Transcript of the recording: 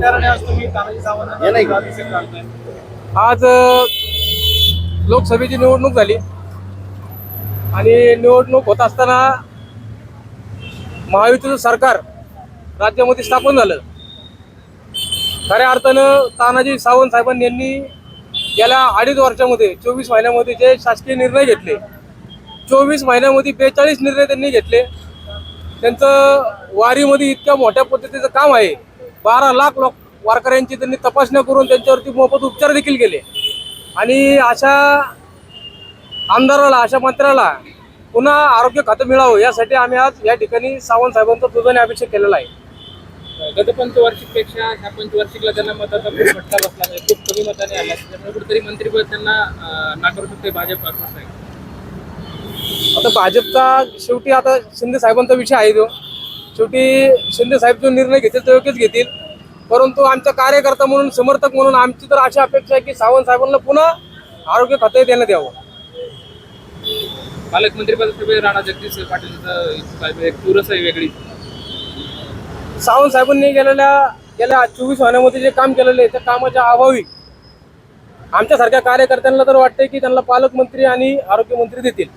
कारणे आज तुम्ही तानाजी सावंतांना अभिषेक करताय? आज लोकसभेची निवडणूक झाली आणि निवडणूक होत असताना महायुतीचं सरकार राज्यामध्ये स्थापन झालं. खऱ्या अर्थानं तानाजी सावंत साहेबांनी यांनी गेल्या 2.5 वर्षामध्ये 24 महिन्यामध्ये जे शासकीय निर्णय घेतले, 24 महिन्यामध्ये 42 निर्णय त्यांनी घेतले. त्यांचं वारीमध्ये इतक्या मोठ्या पद्धतीचं काम आहे. 12 लाख वारकऱ्यांची त्यांनी तपासण्या करून त्यांच्यावरती मोफत उपचार देखील केले. आणि अशा आमदाराला, अशा मंत्र्याला पुन्हा आरोग्य खातं मिळावं यासाठी आम्ही आज या ठिकाणी सावंत साहेबांचा दुधाने अभिषेक केलेला आहे. गत पंचवार्षिकपेक्षा ह्या पंचवार्षिकला त्यांना मताचा खूप फटका बसला आहे, खूप कमी मताने आला. त्यामुळे कुठेतरी मंत्रिपद त्यांना नाकारू शकते भाजप आत्मसात आहे. आता भाजपचा शेवटी आता शिंदे साहेबांचा विषय आहे. तो शेवटी शिंदे साहेब जो निर्णय घेतील तो योग्यच घेतील. परंतु आमचा कार्यकर्ता म्हणून, समर्थक म्हणून आमची तर अशी अपेक्षा आहे की सावंत साहेबांना पुन्हा आरोग्य खातं देण्यात यावं. पालकमंत्रीपदासाठी राणा जगदीश पाटील एक चुरस आहे वेगळी. सावंत साहेबांनी गेल्या 24 महिन्यामध्ये जे काम केलेलं आहे त्या कामाच्या अभावी आमच्यासारख्या कार्यकर्त्यांना तर वाटतंय की त्यांना पालकमंत्री आणि आरोग्यमंत्री देतील.